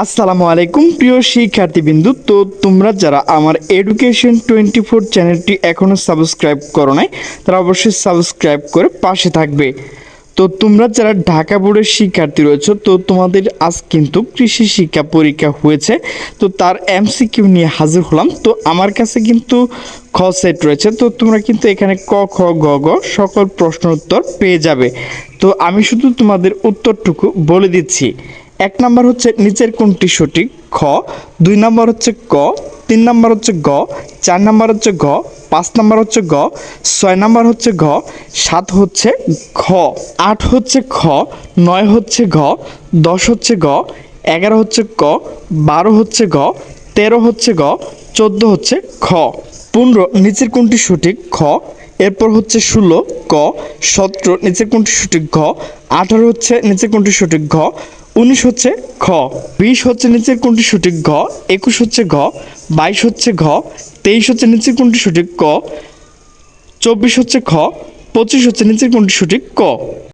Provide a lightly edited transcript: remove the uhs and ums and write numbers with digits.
আসসালামু আলাইকুম প্রিয় শিক্ষার্থীবৃন্দু। তো তোমরা যারা আমার এডুকেশন 24 চ্যানেলটি এখনও সাবস্ক্রাইব করো নাই তারা অবশ্যই সাবস্ক্রাইব করে পাশে থাকবে। তো তোমরা যারা ঢাকা বোর্ডের শিক্ষার্থী রয়েছে, তো তোমাদের আজ কিন্তু কৃষি শিক্ষা পরীক্ষা হয়েছে, তো তার এমসিকিউ নিয়ে হাজির হলাম। তো আমার কাছে কিন্তু খ সেট রয়েছে, তো তোমরা কিন্তু এখানে ক খ গ গ সকল প্রশ্ন উত্তর পেয়ে যাবে। তো আমি শুধু তোমাদের উত্তরটুকু বলে দিচ্ছি। 1 নাম্বার হচ্ছে নিচের কোনটি সঠিক, খ। 2 নাম্বার হচ্ছে ক। 3 নাম্বার হচ্ছে গ। 4 নাম্বার হচ্ছে ঘ। 5 নাম্বার হচ্ছে গ। 6 নাম্বার হচ্ছে ঘ। 7 হচ্ছে খ। 8 হচ্ছে খ। 9 হচ্ছে ঘ। 10 হচ্ছে গ। 11 হচ্ছে ক। 12 হচ্ছে ঘ। 13 হচ্ছে গ। 14 হচ্ছে খ। 15 নিচের কোনটি সঠিক, খ। এরপর হচ্ছে 16 ক। 17 নিচের কোনটি সঠিক, ঘ। 18 হচ্ছে নিচের কোনটি সঠিক, ঘ। 19 হচ্ছে খ। 20 হচ্ছে নিচের কোনটি সঠিক, ঘ। 21 হচ্ছে ঘ। 22 হচ্ছে ঘ। 23 হচ্ছে নিচের কোনটি সঠিক, ক। 24 হচ্ছে খ। 25 হচ্ছে নিচের কোনটি সঠিক, ক।